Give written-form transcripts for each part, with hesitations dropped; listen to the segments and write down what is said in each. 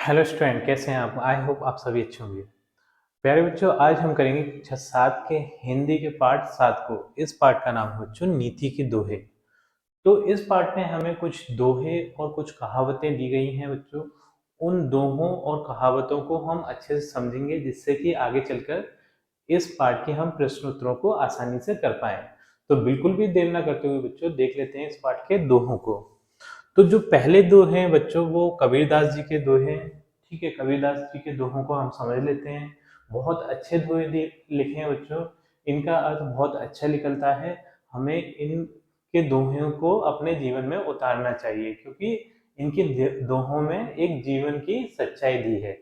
Hello student, कैसे हैं आप? आई होप आप सभी अच्छे होंगे। प्यारे बच्चों, आज हम करेंगे कक्षा 7 के हिंदी के पाठ 7 को। इस पाठ का नाम है बच्चों नीति के दोहे। तो इस पाठ में हमें कुछ दोहे और कुछ कहावतें दी गई हैं बच्चों। उन दोहों और कहावतों को हम अच्छे से समझेंगे, जिससे कि आगे चलकर इस पाठ के हम प्रश्नोत्तरों को आसानी से कर पाएं। तो बिल्कुल भी देर ना करते हुए बच्चों देख लेते हैं इस पाठ के दोहों को। तो जो पहले दो हैं बच्चों, वो कबीरदास जी के दोहे हैं। ठीक है, कबीरदास जी के दोहों को हम समझ लेते हैं। बहुत अच्छे दोहे लिखे हैं बच्चों। इनका अर्थ बहुत अच्छा निकलता है। हमें इनके दोहों को अपने जीवन में उतारना चाहिए, क्योंकि इनके दोहों में एक जीवन की सच्चाई दी है।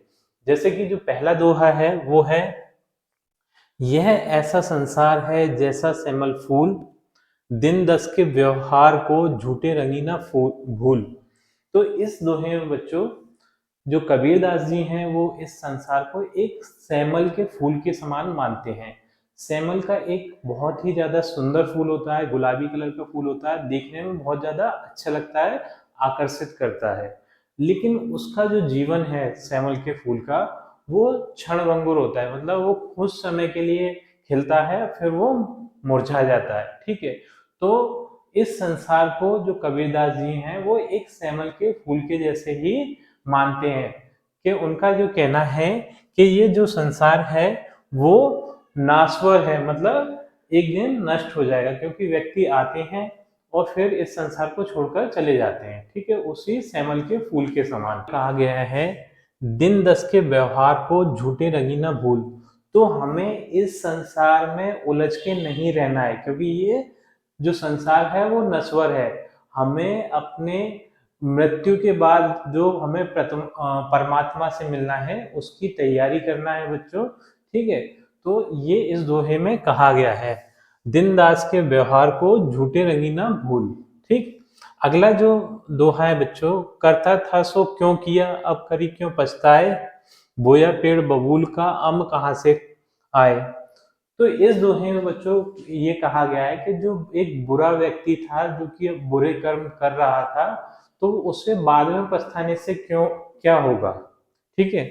जैसे कि जो पहला दोहा है वो है, यह ऐसा संसार है जैसा सेमल फूल, दिन दस के व्यवहार को झूठे रंगीना भूल। तो इस दोहे में बच्चों, जो कबीरदास जी हैं वो इस संसार को एक सेमल के फूल के समान मानते हैं। सेमल का एक बहुत ही ज्यादा सुंदर फूल होता है, गुलाबी कलर का फूल होता है, देखने में बहुत ज्यादा अच्छा लगता है, आकर्षित करता है। लेकिन उसका जो जीवन है सेमल के फूल का, वो क्षणभंगुर होता है। मतलब वो कुछ समय के लिए खिलता है, फिर वो मुरझा जाता है। ठीक है, तो इस संसार को जो कबीरदास जी हैं वो एक सेमल के फूल के जैसे ही मानते हैं। कि उनका जो कहना है कि ये जो संसार है वो नाश्वर है, मतलब एक दिन नष्ट हो जाएगा, क्योंकि व्यक्ति आते हैं और फिर इस संसार को छोड़कर चले जाते हैं। ठीक है, उसी सेमल के फूल के समान कहा गया है, दिन दस के व्यवहार को झूठे रंगी ना भूल। तो हमें इस संसार में उलझ के नहीं रहना है, क्योंकि ये जो संसार है वो नश्वर है। हमें अपने मृत्यु के बाद जो हमें परमात्मा से मिलना है उसकी तैयारी करना है बच्चों। ठीक है, तो ये इस दोहे में कहा गया है, दिन दास के व्यवहार को झूठे रंगी ना भूल। ठीक, अगला जो दोहा है बच्चों, करता था सो क्यों किया, अब करी क्यों पछताए, बोया पेड़ बबूल का अम कहाँ से आए। तो इस दोहे में बच्चों ये कहा गया है कि जो एक बुरा व्यक्ति था, जो कि बुरे कर्म कर रहा था, तो उसे बाद में पछताने से क्यों, क्या होगा। ठीक है,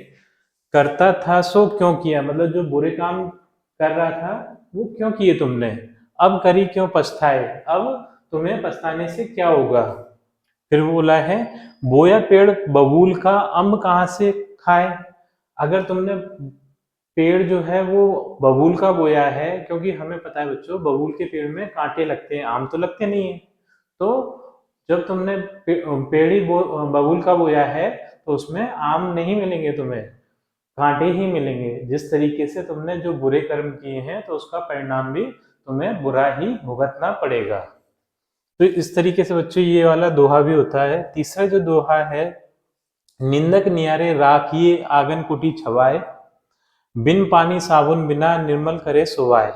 करता था सो क्यों किया, मतलब जो बुरे काम कर रहा था वो क्यों किए तुमने, अब करी क्यों पछताए, अब तुम्हें पछताने से क्या होगा। फिर वो बोला है, बोया पेड़ बबूल का अम्ब कहाँ से खाए। अगर तुमने पेड़ जो है वो बबूल का बोया है, क्योंकि हमें पता है बच्चों बबूल के पेड़ में कांटे लगते हैं, आम तो लगते नहीं है। तो जब तुमने पेड़ ही बबूल का बोया है, तो उसमें आम नहीं मिलेंगे तुम्हें, कांटे ही मिलेंगे। जिस तरीके से तुमने जो बुरे कर्म किए हैं, तो उसका परिणाम भी तुम्हें बुरा ही भुगतना पड़ेगा। तो इस तरीके से बच्चों ये वाला दोहा भी होता है। तीसरा जो दोहा है, निंदक नियारे राखिए आंगन कुटी छवाए, बिन पानी साबुन बिना निर्मल करे सोवाए।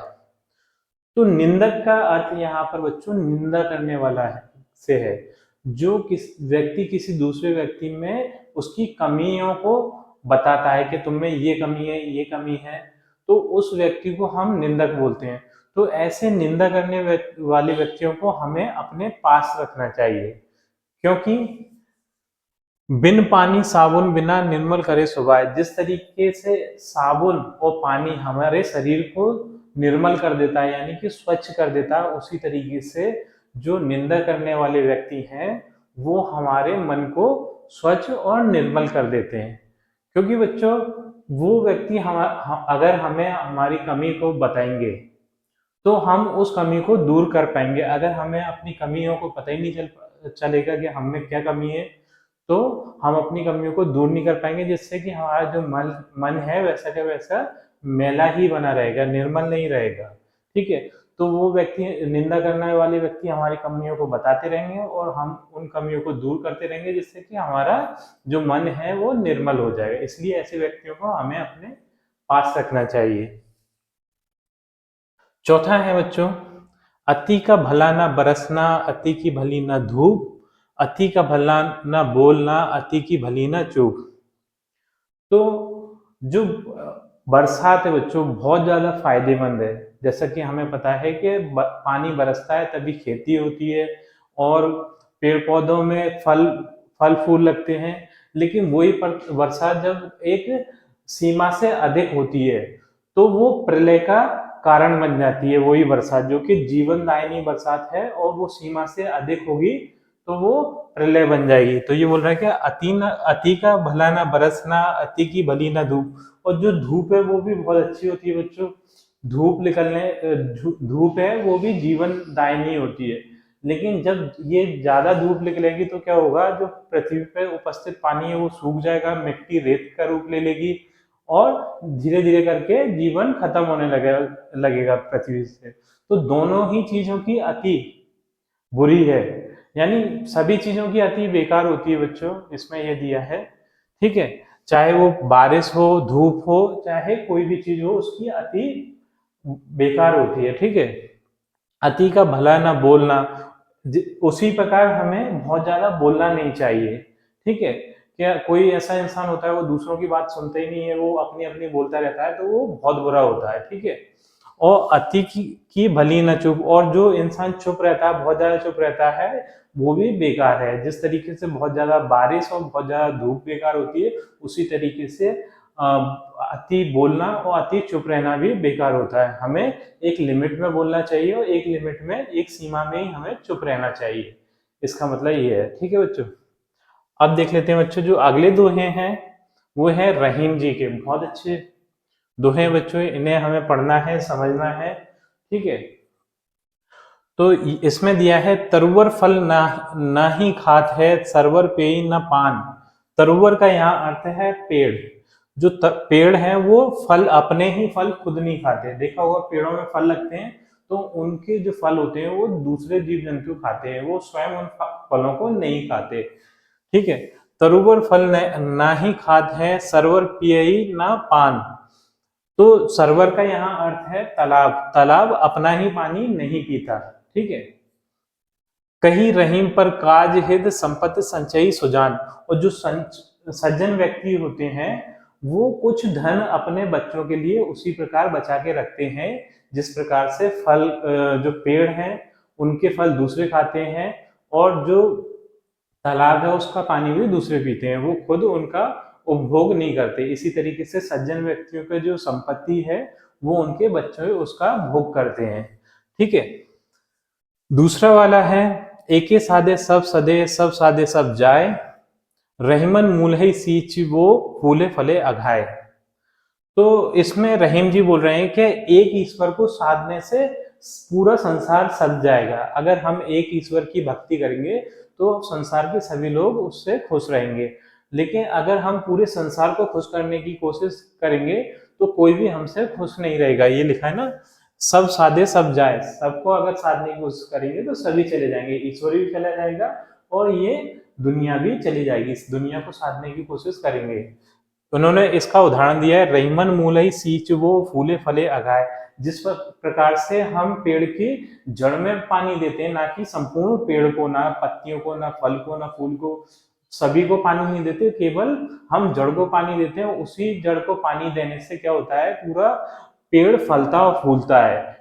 तो निंदक का अर्थ यहाँ पर बच्चों निंदा करने वाला है से है। जो किस व्यक्ति किसी दूसरे व्यक्ति में उसकी कमियों को बताता है कि तुम में ये कमी है, ये कमी है, तो उस व्यक्ति को हम निंदक बोलते हैं। तो ऐसे निंदा करने वाले व्यक्तियों को हमें अपने पास रखना चाहिए, क्योंकि बिन पानी साबुन बिना निर्मल करे सुभाए। जिस तरीके से साबुन और पानी हमारे शरीर को निर्मल कर देता है, यानी कि स्वच्छ कर देता है, उसी तरीके से जो निंदा करने वाले व्यक्ति हैं वो हमारे मन को स्वच्छ और निर्मल कर देते हैं। क्योंकि बच्चों वो व्यक्ति अगर हमें हमारी कमी को बताएंगे, तो हम उस कमी को दूर कर पाएंगे। अगर हमें अपनी कमियों को पता ही नहीं चलेगा कि हम में क्या कमी है, तो हम अपनी कमियों को दूर नहीं कर पाएंगे, जिससे कि हमारा जो मन है वैसा का वैसा मैला ही बना रहेगा, निर्मल नहीं रहेगा। ठीक है, तो वो व्यक्ति, निंदा करने वाले व्यक्ति हमारी कमियों को बताते रहेंगे और हम उन कमियों को दूर करते रहेंगे, जिससे कि हमारा जो मन है वो निर्मल हो जाएगा। इसलिए ऐसे व्यक्तियों को हमें अपने पास रखना चाहिए। चौथा है बच्चों, अति का भला ना बरसना, अति की भली ना धूप, अति का भला ना बोलना, अति की भली ना चूक। तो जो बरसात है बच्चों बहुत ज्यादा फायदेमंद है। जैसा कि हमें पता है कि पानी बरसता है तभी खेती होती है और पेड़ पौधों में फल फल फूल लगते हैं। लेकिन वही वर्षा जब एक सीमा से अधिक होती है तो वो प्रलय का कारण बन जाती है। वही बरसात जो कि जीवनदायिनी बरसात है और वो सीमा से अधिक होगी तो वो प्रलय बन जाएगी। तो ये बोल रहा है कि अति का भला ना बरसना, अति की भली ना धूप। और जो धूप है वो भी बहुत अच्छी होती है बच्चों। धूप निकलने धूप है वो भी जीवनदायिनी होती है। लेकिन जब ये ज्यादा धूप निकलेगी तो क्या होगा, जो पृथ्वी पे उपस्थित पानी है वो सूख जाएगा, मिट्टी रेत का रूप ले लेगी और धीरे धीरे करके जीवन खत्म होने लगेगा पृथ्वी से। तो दोनों ही चीजों की अति बुरी है, यानी सभी चीजों की अति बेकार होती है बच्चों, इसमें यह दिया है। ठीक है, चाहे वो बारिश हो, धूप हो, चाहे कोई भी चीज हो, उसकी अति बेकार होती है। ठीक है, अति का भला ना बोलना, उसी प्रकार हमें बहुत ज्यादा बोलना नहीं चाहिए। ठीक है, क्या कोई ऐसा इंसान होता है वो दूसरों की बात सुनता ही नहीं है, वो अपनी अपनी बोलता रहता है, तो वो बहुत बुरा होता है। ठीक है, और अति की भली न चुप, और जो इंसान चुप रहता है, बहुत ज्यादा चुप रहता है, वो भी बेकार है। जिस तरीके से बहुत ज्यादा बारिश और बहुत ज्यादा धूप बेकार होती है, उसी तरीके से अति बोलना और अति चुप रहना भी बेकार होता है। हमें एक लिमिट में बोलना चाहिए और एक लिमिट में, एक सीमा में ही हमें चुप रहना चाहिए। इसका मतलब ये है। ठीक है बच्चों, अब देख लेते हैं बच्चों जो अगले दोहे हैं वो है रहीम जी के। बहुत अच्छे दोहे हैं बच्चों, इन्हें हमें पढ़ना है, समझना है। ठीक है, तो इसमें दिया है तरुवर फल ना ही खात है, सरवर पेई न पान। तरुवर का यहाँ अर्थ है पेड़। जो पेड़ है वो फल, अपने ही फल खुद नहीं खाते। देखा होगा पेड़ों में फल लगते हैं तो उनके जो फल होते हैं वो दूसरे जीव जंतु खाते हैं, वो स्वयं उन फलों को नहीं खाते। ठीक है, तरुवर फल ना ही खात है, सरवर पियई ना पान। तो सरवर का यहाँ अर्थ है तालाब। तालाब अपना ही पानी नहीं पीता। ठीक है, कहीं रहीम पर काज हित संपत्ति संचयी सुजान। और जो सज्जन व्यक्ति होते हैं वो कुछ धन अपने बच्चों के लिए उसी प्रकार बचा के रखते हैं जिस प्रकार से फल, जो पेड़ हैं उनके फल दूसरे खाते हैं, और जो तालाब है उसका पानी भी दूसरे पीते हैं, वो खुद उनका उपभोग नहीं करते। इसी तरीके से सज्जन व्यक्तियों का जो संपत्ति है वो उनके बच्चों उसका भोग करते हैं। ठीक है, दूसरा वाला है एके सादे सब सदे, सब सादे सब जाए, रहीमन मूलहि सींच वो फूले फले अघाए। तो इसमें रहीम जी बोल रहे हैं कि एक ईश्वर को साधने से पूरा संसार सज जाएगा। अगर हम एक ईश्वर की भक्ति करेंगे तो संसार के सभी लोग उससे खुश रहेंगे। लेकिन अगर हम पूरे संसार को खुश करने की कोशिश करेंगे तो कोई भी हमसे खुश नहीं रहेगा। ये लिखा है ना, सब साधे सब जाए। सबको अगर साधने की कोशिश करेंगे तो सभी चले जाएंगे, ईश्वर भी चला जाएगा और ये दुनिया भी चली जाएगी। इस दुनिया को साधने की कोशिश करेंगे। उन्होंने इसका उदाहरण दिया है, रहीमन मूलहि सींच वो फूले फले अघाए। जिस प्रकार से हम पेड़ की जड़ में पानी देते हैं, ना कि संपूर्ण पेड़ को, ना पत्तियों को, ना फल को, ना फूल को, सभी को पानी नहीं देते, केवल हम जड़ को पानी देते हैं। उसी जड़ को पानी देने से क्या होता है, पूरा पेड़ फलता और फूलता है।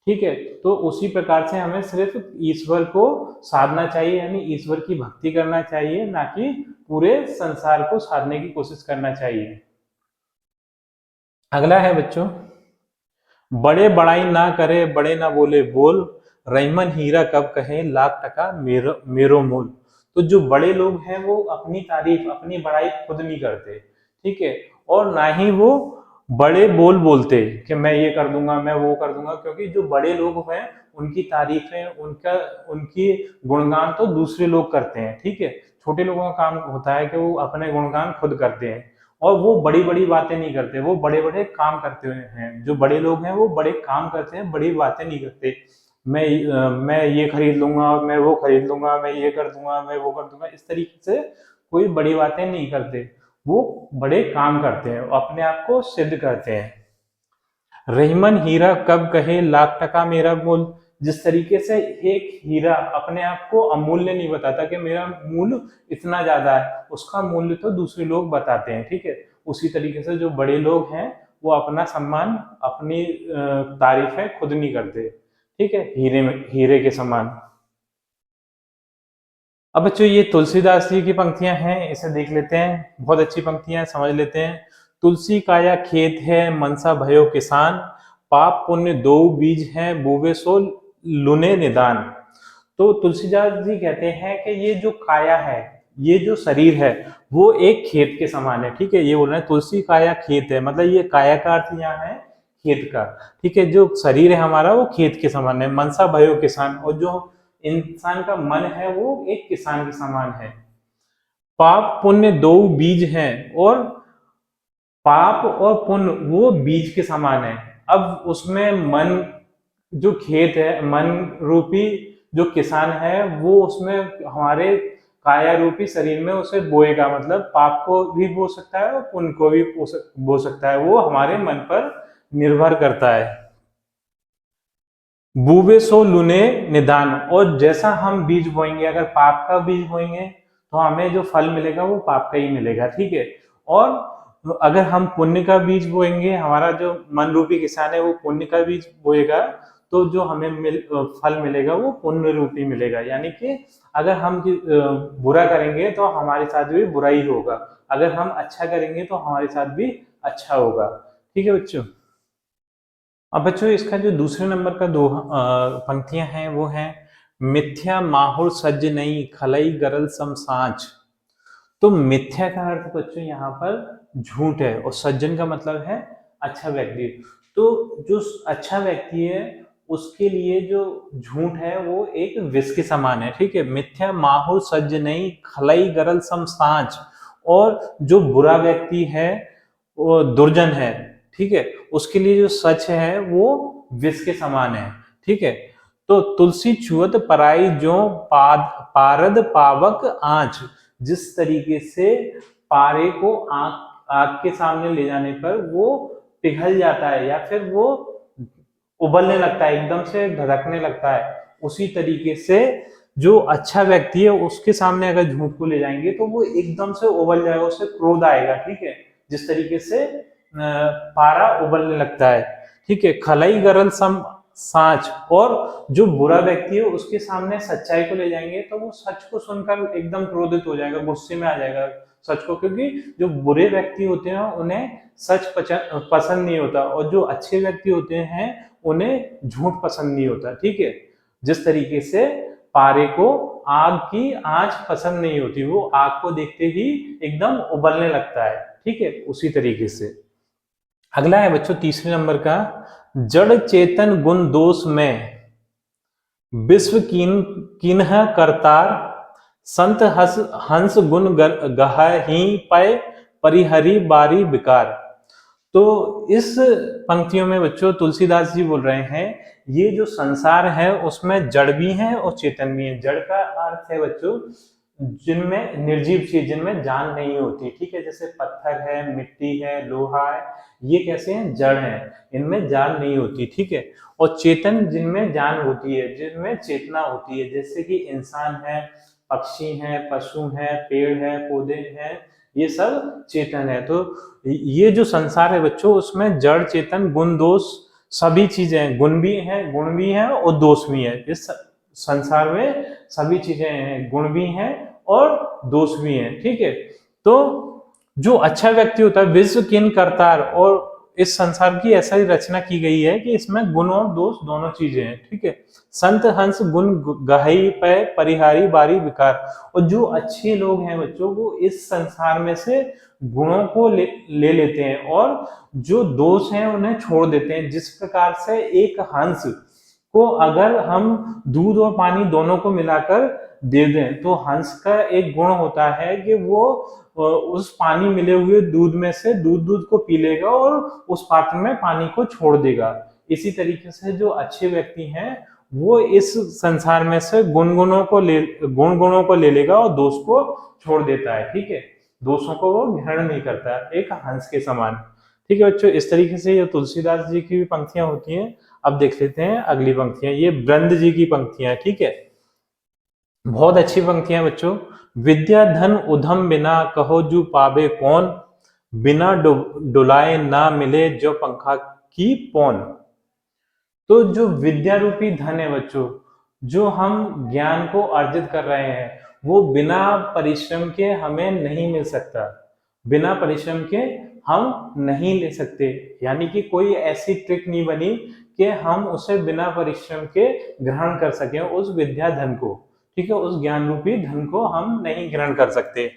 ठीक है, तो उसी प्रकार से हमें सिर्फ ईश्वर को साधना चाहिए, यानी ईश्वर की भक्ति करना चाहिए, ना कि पूरे संसार को साधने की कोशिश करना चाहिए। अगला है बच्चों, बड़े बड़ाई ना करे, बड़े ना बोले बोल, रहीमन हीरा कब कहे, लाख टका मेरो मेरो मोल। तो जो बड़े लोग हैं वो अपनी तारीफ, अपनी बड़ाई खुद नहीं करते। ठीक है, और ना ही वो बड़े बोलते कि मैं ये कर दूंगा, मैं वो कर दूंगा, क्योंकि जो बड़े लोग हैं उनकी तारीफें, उनकी गुणगान तो दूसरे लोग करते हैं। ठीक है, छोटे लोगों का काम होता है कि वो अपने गुणगान खुद करते हैं और वो बड़ी बड़ी बातें नहीं करते, वो बड़े बड़े काम करते हुए हैं। जो बड़े लोग हैं वो बड़े काम करते हैं, बड़ी बातें नहीं करते। मैं ये खरीद लूंगा, मैं वो खरीद लूंगा, मैं ये कर दूंगा, मैं वो कर दूंगा, इस तरीके से कोई बड़ी बातें नहीं करते। वो बड़े काम करते हैं, अपने आप को सिद्ध करते हैं। रहीमन हीरा कब कहे, लाख टका मेरा मोल। जिस तरीके से एक हीरा अपने आप को अमूल्य नहीं बताता कि मेरा मूल्य इतना ज्यादा है, उसका मूल्य तो दूसरे लोग बताते हैं। ठीक है, उसी तरीके से जो बड़े लोग हैं वो अपना सम्मान, अपनी तारीफें खुद नहीं करते। ठीक है, हीरे के समान। अब बच्चों ये तुलसीदास जी की पंक्तियां हैं, इसे देख लेते हैं। बहुत अच्छी पंक्तियां, समझ लेते हैं। तुलसी काया खेत है, मनसा भयो किसान, पाप पुण्य दो बीज हैं, बोवे सो लुने निदान। तो तुलसीदास जी कहते हैं कि ये जो काया है, ये जो शरीर है, वो एक खेत के समान है। ठीक है, ये बोल रहे हैं तुलसी काया खेत है, मतलब ये काया का अर्थ यहाँ है खेत का। ठीक है, जो शरीर है हमारा वो खेत के समान है। मनसा भयो किसान, और जो इंसान का मन है वो एक किसान के समान है। पाप पुण्य दो बीज हैं, और पाप और पुण्य वो बीज के समान है। अब उसमें मन जो खेत है, मन रूपी जो किसान है, वो उसमें हमारे काया रूपी शरीर में उसे बोएगा। मतलब पाप को भी बो सकता है और पुण्य को भी बो सकता है। वो हमारे मन पर निर्भर करता है। बूबे सो लुने निदान, और जैसा हम बीज बोएंगे, अगर पाप का बीज बोएंगे तो हमें जो फल मिलेगा वो पाप का ही मिलेगा। ठीक है, और अगर हम पुण्य का बीज बोएंगे, हमारा जो मन रूपी किसान है वो पुण्य का बीज बोएगा, तो जो हमें फल मिलेगा वो पुण्य रूपी मिलेगा। यानी कि अगर हम बुरा करेंगे तो हमारे साथ भी बुरा ही होगा, अगर हम अच्छा करेंगे तो हमारे साथ भी अच्छा होगा। ठीक है बच्चों। अब बच्चों इसका जो दूसरे नंबर का दो पंक्तियां हैं वो हैं, मिथ्या माहुर सज्ज नहीं, खलई गरल सम सांच। तो मिथ्या का अर्थ बच्चों यहाँ पर झूठ है, और सज्जन का मतलब है अच्छा व्यक्ति। तो जो अच्छा व्यक्ति है उसके लिए जो झूठ है वो एक विष के समान है। ठीक है, मिथ्या माहुर सज्ज नहीं, खलई गरल सम सांच। और जो बुरा व्यक्ति है वो दुर्जन है। ठीक है, उसके लिए जो सच है वो विष के समान है। ठीक है, तो तुलसी छुअत पराई जो पारद पावक आंच। जिस तरीके से पारे को आग आग के सामने ले जाने पर वो पिघल जाता है, या फिर वो उबलने लगता है, एकदम से धड़कने लगता है, उसी तरीके से जो अच्छा व्यक्ति है उसके सामने अगर झूठ को ले जाएंगे तो वो एकदम से उबल जाएगा, उससे क्रोध आएगा। ठीक है, जिस तरीके से पारा उबलने लगता है। ठीक है, खलई गरल सम सांच। और जो बुरा व्यक्ति है उसके सामने सच्चाई को ले जाएंगे तो वो सच को सुनकर एकदम क्रोधित हो जाएगा, गुस्से में आ जाएगा सच को, क्योंकि जो बुरे व्यक्ति होते हैं उन्हें सच पसंद नहीं होता, और जो अच्छे व्यक्ति होते हैं उन्हें झूठ पसंद नहीं होता। ठीक है, जिस तरीके से पारे को आग की आंच पसंद नहीं होती, वो आग को देखते ही एकदम उबलने लगता है। ठीक है, उसी तरीके से अगला है बच्चों तीसरे नंबर का, जड़ चेतन गुण दोष में विश्व किन्ह करतार, संत हंस गुण गही पय परिहरी बारी विकार। तो इस पंक्तियों में बच्चों तुलसीदास जी बोल रहे हैं, ये जो संसार है उसमें जड़ भी है और चेतन भी है। जड़ का अर्थ है बच्चों जिनमें निर्जीव चीज, जिनमें जान नहीं होती। ठीक है, जैसे पत्थर है, मिट्टी है, लोहा है, ये कैसे हैं, जड़ हैं, इनमें जान नहीं होती। ठीक है, और चेतन जिनमें जान होती है, जिनमें चेतना होती है, जैसे कि इंसान है, पक्षी हैं, पशु हैं, पेड़ है, पौधे हैं, ये सब चेतन है। तो ये जो संसार है बच्चों उसमें जड़ चेतन गुण दोष सभी चीजें हैं, गुण भी हैं और दोष भी है। इस संसार में सभी चीजें हैं, गुण भी हैं और दोष भी हैं। ठीक है, तो जो अच्छा व्यक्ति होता है विश्व किन करतार, और इस संसार की ऐसा ही रचना की गई है कि इसमें गुण और दोष दोनों चीजें हैं। ठीक है, संत हंस गुण गहई पे परिहारी बारी विकार। और जो अच्छे लोग हैं बच्चों वो इस संसार में से गुणों को ले लेते हैं, और जो दोष हैं उन्हें छोड़ देते हैं। जिस प्रकार से एक हंस को अगर हम दूध और पानी दोनों को मिलाकर दे दें तो हंस का एक गुण होता है कि वो उस पानी मिले हुए दूध में से दूध को पी लेगा और उस पात्र में पानी को छोड़ देगा। इसी तरीके से जो अच्छे व्यक्ति हैं वो इस संसार में से गुणों को ले लेगा और दोष को छोड़ देता है। ठीक है, दोषों को वो ग्रहण नहीं करता, एक हंस के समान। ठीक है बच्चों, इस तरीके से ये तुलसीदास जी की भी पंक्तियां होती हैं। अब देख लेते हैं अगली पंक्तियां, ये ब्रंद जी की पंक्तियां। ठीक है, बहुत अच्छी पंक्तियां बच्चों। विद्या धन उधम बिना, कहो जू पावे कौन, बिना डुलाए ना मिले जो पंखा की पौन। तो जो विद्या रूपी धन है बच्चों, जो हम ज्ञान को अर्जित कर रहे हैं, वो बिना परिश्रम के हमें नहीं मिल सकता, बिना परिश्रम के हम नहीं ले सकते। यानी कि कोई ऐसी ट्रिक नहीं बनी कि हम उसे बिना परिश्रम के ग्रहण कर सकें उस विद्या धन को, ठीक है, उस ज्ञान रूपी धन को हम नहीं ग्रहण कर सकते।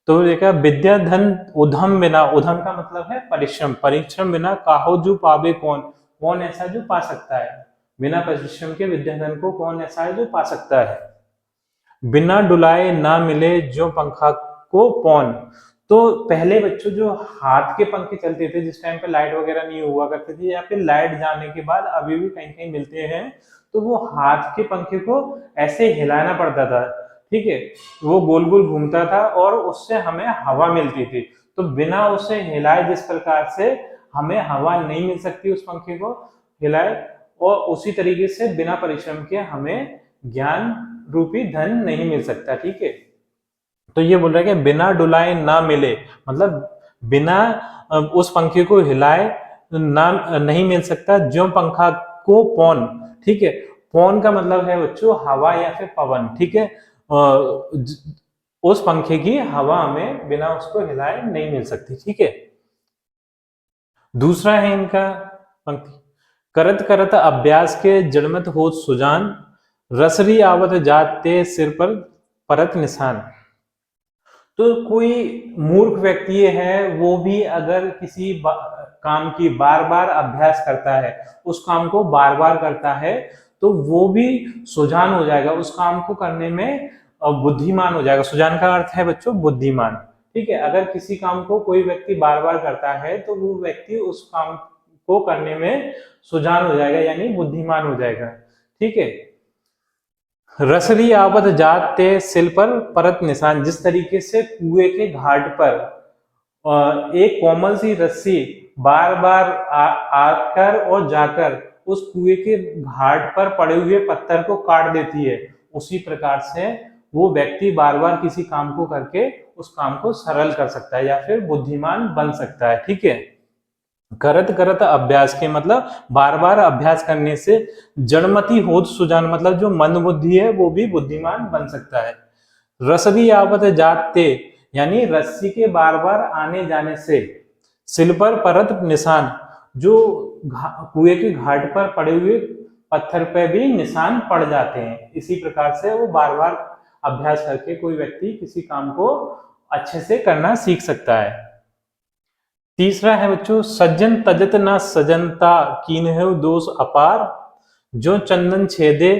तो देखा विद्या धन उधम बिना, उधम का मतलब है परिश्रम, परिश्रम बिना काहो जो पावे कौन, कौन ऐसा जो पा सकता है, बिना परिश्रम के विद्या धन को कौन ऐसा है जो पा सकता है। बिना डुलाए ना मिले जो पंखा को पौन। तो पहले बच्चों जो हाथ के पंखे चलते थे, जिस टाइम पे लाइट वगैरह नहीं हुआ करती थी, या फिर लाइट जाने के बाद अभी भी कहीं कहीं मिलते हैं, तो वो हाथ के पंखे को ऐसे हिलाना पड़ता था, ठीक है, वो गोल गोल घूमता था और उससे हमें हवा मिलती थी। तो बिना उसे हिलाए जिस प्रकार से हमें हवा नहीं मिल सकती उस पंखे को हिलाए, और उसी तरीके से बिना परिश्रम के हमें ज्ञान रूपी धन नहीं मिल सकता, ठीक है। तो ये बोल रहा है कि बिना डुलाए ना मिले, मतलब बिना उस पंखे को हिलाए ना नहीं मिल सकता, जो पंखा को पौन, ठीक है, पौन का मतलब है बच्चों हवा या फिर पवन, ठीक है, उस पंखे की हवा हमें बिना उसको हिलाए नहीं मिल सकती, ठीक है। दूसरा है इनका पंक्ति, करत करत अभ्यास के जड़मत हो सुजान, रसरी आवत जाते सिर पर परत निशान। तो कोई मूर्ख व्यक्ति है, वो भी अगर किसी काम की बार बार अभ्यास करता है, उस काम को बार बार करता है, तो वो भी सुजान हो जाएगा, उस काम को करने में बुद्धिमान हो जाएगा। सुजान का अर्थ है बच्चों बुद्धिमान, ठीक है। अगर किसी काम को कोई व्यक्ति बार बार करता है तो वो व्यक्ति उस काम को करने में सुजान हो जाएगा, यानी बुद्धिमान हो जाएगा, ठीक है। रसरी आवत जाते सिल पर परत निशान, जिस तरीके से कुएं के घाट पर एक कोमल सी रस्सी बार बार आकर और जाकर उस कुएं के घाट पर पड़े हुए पत्थर को काट देती है, उसी प्रकार से वो व्यक्ति बार बार किसी काम को करके उस काम को सरल कर सकता है या फिर बुद्धिमान बन सकता है, ठीक है। करत करत अभ्यास के मतलब बार बार अभ्यास करने से जड़मति होत सुजान, मतलब जो मंद बुद्धि है वो भी बुद्धिमान बन सकता है। रसदी आवत जाते, यानी रस्सी के बार बार आने जाने से, सिल पर परत निशान, जो कुएं के घाट पर पड़े हुए पत्थर पे भी निशान पड़ जाते हैं। इसी प्रकार से वो बार बार अभ्यास करके कोई व्यक्ति किसी काम को अच्छे से करना सीख सकता है। तीसरा है बच्चों, सज्जन तजत ना सजनता कीन्हु दोष अपार, जो चंदन छेदे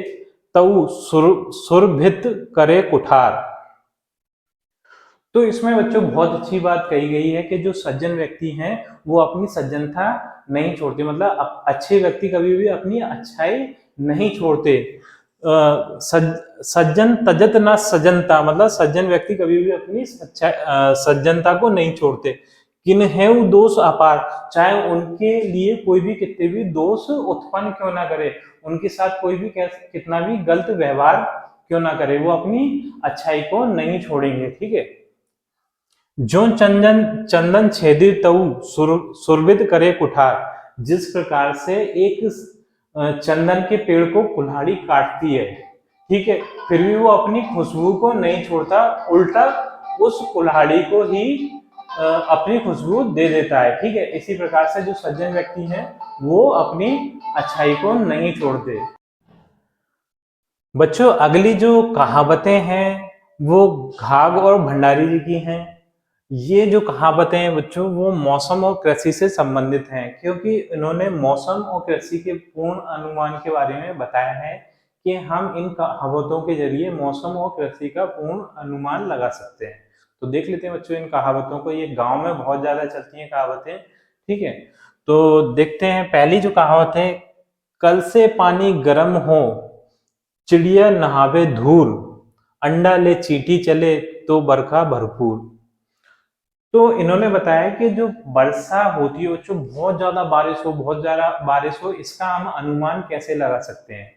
तऊ सुरभित करे कुठार। तो इसमें बच्चों बहुत अच्छी बात कही गई है कि जो सज्जन व्यक्ति हैं वो अपनी सज्जनता नहीं छोड़ते, मतलब अच्छे व्यक्ति कभी भी अपनी अच्छाई नहीं छोड़ते। सज्जन तजत ना सज्जनता, मतलब सज्जन व्यक्ति कभी भी अपनी सज्जनता को नहीं छोड़ते। किन्हेउ दोष अपार, चाहे उनके लिए कोई भी कितने भी दोष उत्पन्न क्यों ना करे, उनके साथ कोई भी कितना भी गलत व्यवहार क्यों ना करे, वो अपनी अच्छाई को नहीं छोड़ेंगे, ठीक है। जो चंदन छेदी तऊ सुरभित करे कुठार, जिस प्रकार से एक चंदन के पेड़ को कुल्हाड़ी काटती है, ठीक है, फिर भी वो अपनी खुशबू को नहीं छोड़ता, उल्टा उस कुल्हाड़ी को ही अपनी खुशबू दे देता है, ठीक है। इसी प्रकार से जो सज्जन व्यक्ति हैं वो अपनी अच्छाई को नहीं छोड़ते। बच्चों अगली जो कहावतें हैं वो घाघ और भंडारी जी की हैं। ये जो कहावतें हैं बच्चों वो मौसम और कृषि से संबंधित हैं, क्योंकि इन्होंने मौसम और कृषि के पूर्ण अनुमान के बारे में बताया है कि हम इन कहावतों के जरिए मौसम और कृषि का पूर्ण अनुमान लगा सकते हैं। तो देख लेते हैं बच्चों इन कहावतों को, ये गांव में बहुत ज्यादा चलती हैं कहावतें, ठीक है। तो देखते हैं पहली जो कहावत है, कल से पानी गर्म हो चिड़िया नहावे धूर, अंडा ले चींटी चले तो बरखा भरपूर। तो इन्होंने बताया कि जो वर्षा होती है, जो बहुत ज्यादा बारिश हो, बहुत ज्यादा बारिश हो, इसका हम अनुमान कैसे लगा सकते हैं,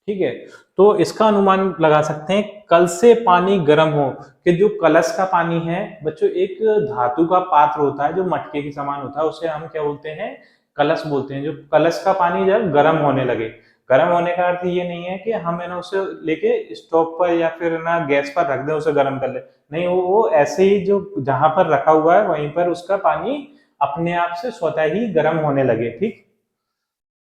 ठीक है। तो इसका अनुमान लगा सकते हैं कल से पानी गर्म हो, कि जो कलश का पानी है बच्चों, एक धातु का पात्र होता है जो मटके के समान होता है, उसे हम क्या बोलते हैं, कलश बोलते हैं। जो कलश का पानी जब गर्म होने लगे, गर्म होने का अर्थ ये नहीं है कि हम है ना उसे लेके स्टोव पर या फिर ना गैस पर रख दें उसे गर्म कर ले, नहीं, वो ऐसे ही जो जहां पर रखा हुआ है वहीं पर उसका पानी अपने आप से स्वतः ही गर्म होने लगे। ठीक,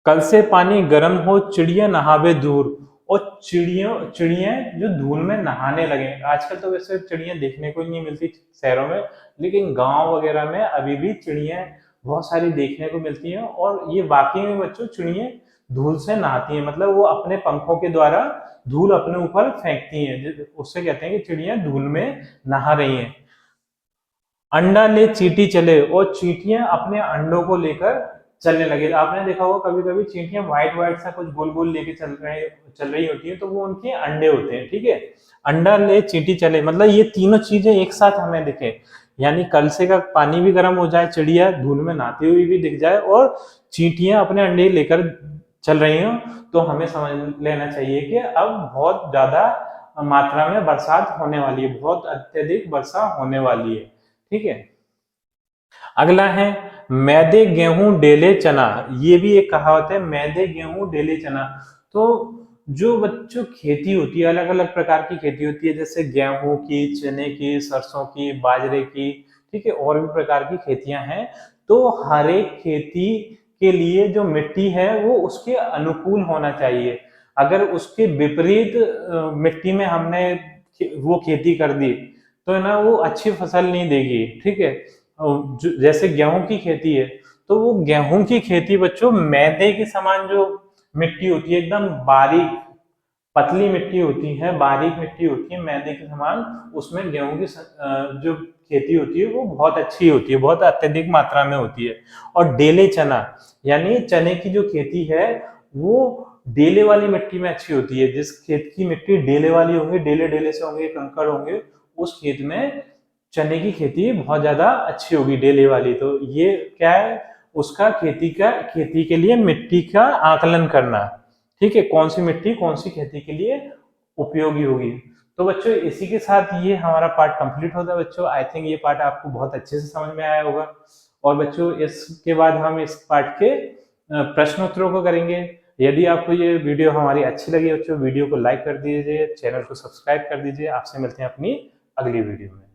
कल से पानी गर्म हो चिड़िया नहावे दूर, और चिड़िया जो धूल में नहाने लगे। आजकल तो वैसे चिड़िया देखने को ही नहीं मिलती शहरों में, लेकिन गांव वगैरह में अभी भी चिड़िया बहुत सारी देखने को मिलती हैं, और ये वाकई में बच्चों चिड़िया धूल से नहाती हैं, मतलब वो अपने पंखों के द्वारा धूल अपने ऊपर फेंकती हैं, उससे कहते हैं कि चिड़िया धूल में नहा रही हैं। अंडा ले चींटी चले, और चींटियां अपने अंडों को लेकर चलने लगे। आपने देखा होगा कभी कभी चींटियां व्हाइट व्हाइट सा कुछ गोल गोल लेके चल रही होती है, तो वो उनके अंडे होते हैं। ठीक है, अंडा ले चींटी चले, मतलब ये तीनों चीजें एक साथ हमें दिखे, यानी कल से का पानी भी गर्म हो जाए, चिड़िया धूल में नहाती हुई भी दिख जाए, और चींटियां अपने अंडे लेकर चल रही हो, तो हमें समझ लेना चाहिए कि अब बहुत ज्यादा मात्रा में बरसात होने वाली है, बहुत अत्यधिक वर्षा होने वाली है। ठीक है, अगला है मैदे गेहूं डेले चना। ये भी एक कहावत है, मैदे गेहूं डेले चना। तो जो बच्चों खेती होती है, अलग अलग प्रकार की खेती होती है, जैसे गेहूं की, चने की, सरसों की, बाजरे की, ठीक है, और भी प्रकार की खेतियां हैं। तो हर एक खेती के लिए जो मिट्टी है वो उसके अनुकूल होना चाहिए। अगर उसके विपरीत मिट्टी में हमने वो खेती कर दी, तो है ना वो अच्छी फसल नहीं देगी। ठीक है, जैसे गेहूं की खेती है, तो वो गेहूं की खेती बच्चों मैदे के समान जो मिट्टी होती है, एकदम बारीक पतली मिट्टी होती है, बारीक मिट्टी होती है मैदे के समान, उसमें गेहूं की जो खेती होती है वो बहुत अच्छी होती है, बहुत अत्यधिक मात्रा में होती है। और डेले चना, यानी चने की जो खेती है वो डेले वाली मिट्टी में अच्छी होती है। जिस खेत की मिट्टी डेले वाली होंगी, डेले डेले से होंगे, कंकड़ होंगे, उस खेत में चने की खेती बहुत ज्यादा अच्छी होगी, डेले वाली। तो ये क्या है, उसका खेती के लिए मिट्टी का आकलन करना। ठीक है, कौन सी मिट्टी कौन सी खेती के लिए उपयोगी होगी। तो बच्चों इसी के साथ ये हमारा पार्ट कंप्लीट होता है। बच्चों आई थिंक ये पार्ट आपको बहुत अच्छे से समझ में आया होगा। और बच्चों इसके बाद हम इस पार्ट के प्रश्नोत्तरों को करेंगे। यदि आपको ये वीडियो हमारी अच्छी लगी बच्चों, वीडियो को लाइक कर दीजिए, चैनल को सब्सक्राइब कर दीजिए। आपसे मिलते हैं अपनी अगली वीडियो में।